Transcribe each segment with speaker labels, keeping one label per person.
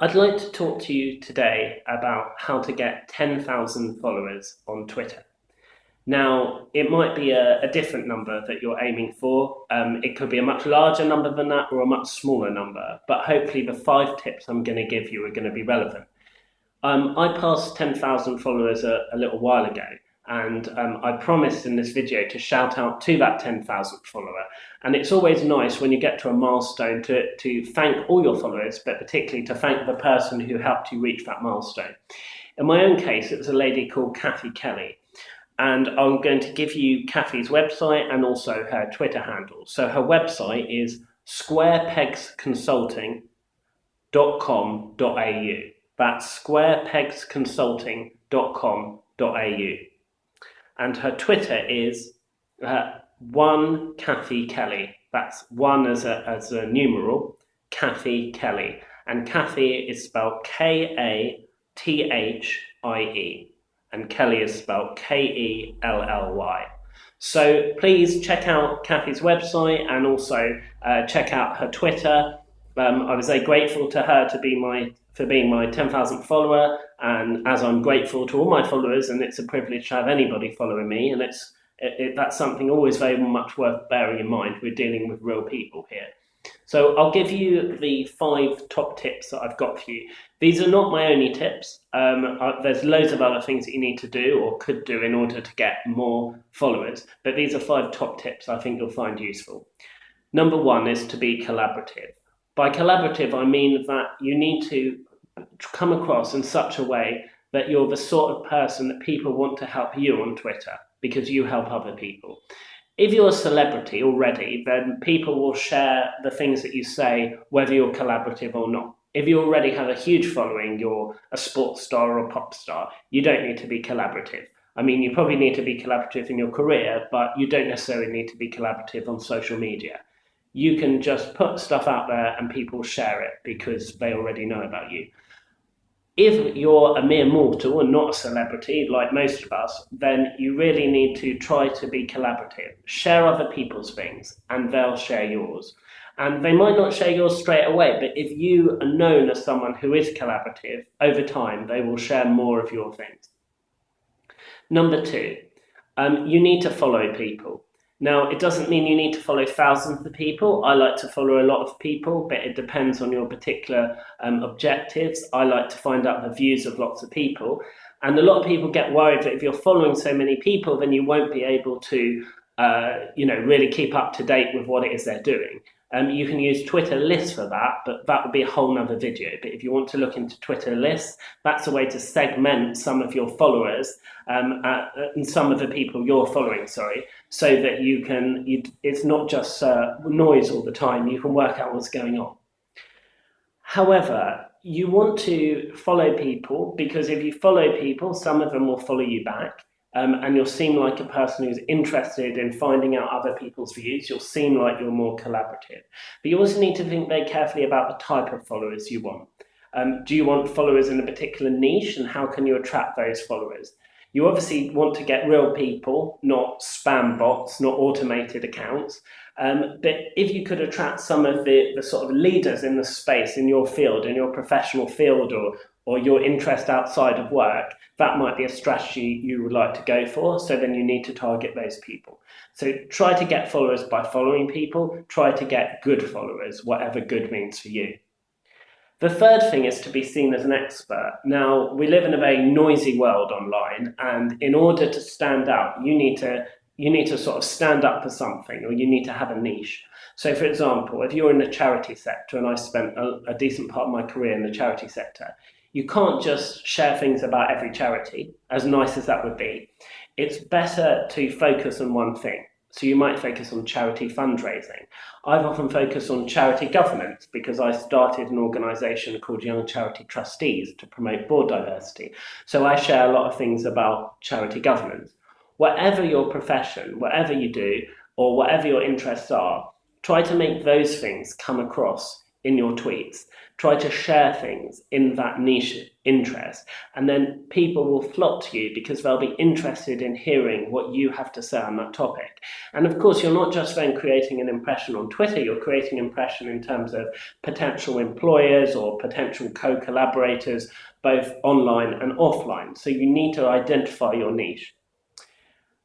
Speaker 1: I'd like to talk to you today about how to get 10,000 followers on Twitter. Now, it might be a different number that you're aiming for. It could be a much larger number than that or a much smaller number, but hopefully the 5 tips I'm going to give you are going to be relevant. I passed 10,000 followers a little while ago, and I promised in this video to shout out to that 10,000 follower. And it's always nice when you get to a milestone to thank all your followers, but particularly to thank the person who helped you reach that milestone. In my own case, it was a lady called Kathy Kelly. And I'm going to give you Kathy's website and also her Twitter handle. So her website is squarepegsconsulting.com.au. That's squarepegsconsulting.com.au. And her Twitter is one Kathy Kelly. That's one as a numeral, Kathy Kelly. And Kathy is spelled Kathie, and Kelly is spelled Kelly. So please check out Kathy's website and also check out her Twitter. I was very grateful to her for being my 10,000th follower, and as I'm grateful to all my followers, and it's a privilege to have anybody following me, and that's something always very much worth bearing in mind. We're dealing with real people here. So I'll give you the 5 top tips that I've got for you. These are not my only tips. There's loads of other things that you need to do or could do in order to get more followers, but these are 5 top tips I think you'll find useful. Number 1 is to be collaborative. By collaborative, I mean that you need to come across in such a way that you're the sort of person that people want to help you on Twitter because you help other people. If you're a celebrity already, then people will share the things that you say, whether you're collaborative or not. If you already have a huge following, you're a sports star or a pop star, you don't need to be collaborative. I mean, you probably need to be collaborative in your career, but you don't necessarily need to be collaborative on social media. You can just put stuff out there and people share it because they already know about you. If you're a mere mortal and not a celebrity, like most of us, then you really need to try to be collaborative. Share other people's things and they'll share yours. And they might not share yours straight away, but if you are known as someone who is collaborative, over time, they will share more of your things. Number 2, you need to follow people. Now, it doesn't mean you need to follow thousands of people. I like to follow a lot of people, but it depends on your particular objectives. I like to find out the views of lots of people. And a lot of people get worried that if you're following so many people, then you won't be able to really keep up to date with what it is they're doing. You can use Twitter lists for that, but that would be a whole nother video. But if you want to look into Twitter lists, that's a way to segment some of your followers and some of the people you're following, so that it's not just noise all the time. You can work out what's going on. However, you want to follow people because if you follow people, some of them will follow you back. And you'll seem like a person who's interested in finding out other people's views. You'll seem like you're more collaborative. But you also need to think very carefully about the type of followers you want. Do you want followers in a particular niche, and how can you attract those followers? You obviously want to get real people, not spam bots, not automated accounts. But if you could attract some of the sort of leaders in the space, in your field, in your professional field, or your interest outside of work, that might be a strategy you would like to go for. So then you need to target those people. So try to get followers by following people. Try to get good followers, whatever good means for you. The third thing is to be seen as an expert. Now, we live in a very noisy world online, and in order to stand out, you need to sort of stand up for something, or you need to have a niche. So, for example, if you're in the charity sector, and I spent a decent part of my career in the charity sector, you can't just share things about every charity, as nice as that would be. It's better to focus on one thing. So you might focus on charity fundraising. I've often focused on charity governance because I started an organisation called Young Charity Trustees to promote board diversity. So I share a lot of things about charity governance. Whatever your profession, whatever you do, or whatever your interests are, try to make those things come across in your tweets. Try to share things in that niche interest, and then people will flock to you because they'll be interested in hearing what you have to say on that topic. And of course, you're not just then creating an impression on Twitter, you're creating an impression in terms of potential employers or potential co-collaborators, both online and offline. So you need to identify your niche.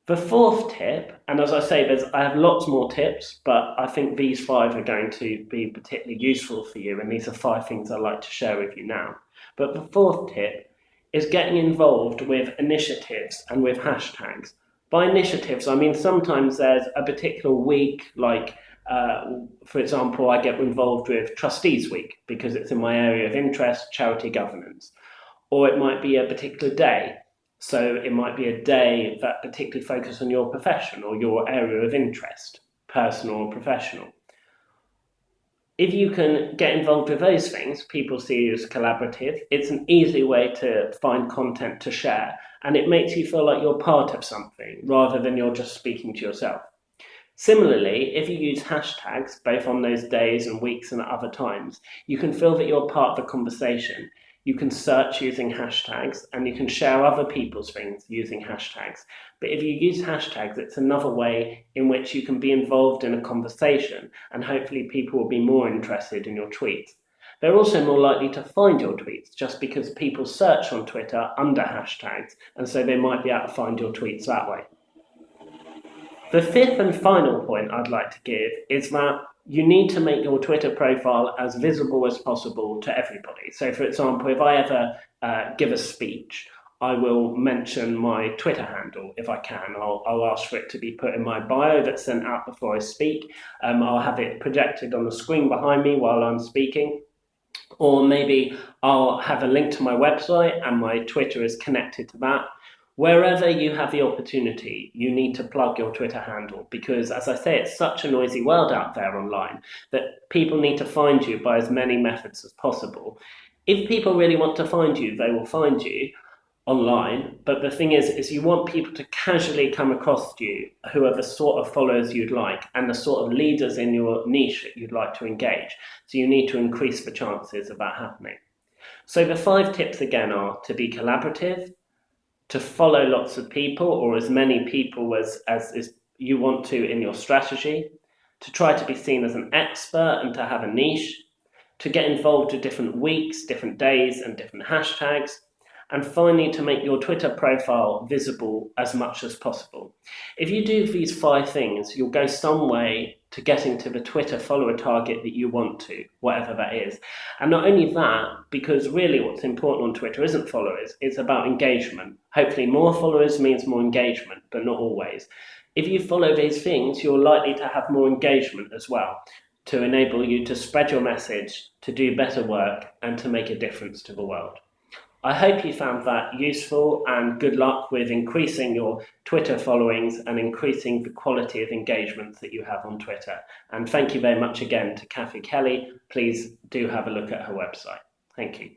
Speaker 1: The fourth tip, and as I say, I have lots more tips, but I think these 5 are going to be particularly useful for you, and these are 5 things I'd like to share with you now. But the fourth tip is getting involved with initiatives and with hashtags. By initiatives, I mean sometimes there's a particular week, like for example, I get involved with Trustees Week because it's in my area of interest, charity governance. Or it might be a particular day. So it might be a day that particularly focuses on your profession or your area of interest, personal or professional. If you can get involved with those things, people see you as collaborative. It's an easy way to find content to share, and it makes you feel like you're part of something rather than you're just speaking to yourself. Similarly, if you use hashtags, both on those days and weeks and at other times, you can feel that you're part of the conversation. You can search using hashtags, and you can share other people's things using hashtags. But if you use hashtags, it's another way in which you can be involved in a conversation, and hopefully people will be more interested in your tweets. They're also more likely to find your tweets just because people search on Twitter under hashtags, and so they might be able to find your tweets that way. The fifth and final point I'd like to give is that you need to make your Twitter profile as visible as possible to everybody. So, for example, if I ever give a speech, I will mention my Twitter handle if I can. I'll ask for it to be put in my bio that's sent out before I speak. I'll have it projected on the screen behind me while I'm speaking. Or maybe I'll have a link to my website and my Twitter is connected to that. Wherever you have the opportunity, you need to plug your Twitter handle because, as I say, it's such a noisy world out there online that people need to find you by as many methods as possible. If people really want to find you, they will find you online. But the thing is you want people to casually come across you who are the sort of followers you'd like and the sort of leaders in your niche that you'd like to engage. So you need to increase the chances of that happening. So the 5 tips again are to be collaborative, to follow lots of people or as many people as you want to in your strategy, to try to be seen as an expert and to have a niche, to get involved with different weeks, different days and different hashtags, and finally to make your Twitter profile visible as much as possible. If you do these 5 things, you'll go some way to getting to the Twitter follower target that you want to, whatever that is. And not only that, because really what's important on Twitter isn't followers, it's about engagement. Hopefully more followers means more engagement, but not always. If you follow these things, you're likely to have more engagement as well, to enable you to spread your message, to do better work, and to make a difference to the world. I hope you found that useful, and good luck with increasing your Twitter followings and increasing the quality of engagements that you have on Twitter. And thank you very much again to Kathy Kelly. Please do have a look at her website. Thank you.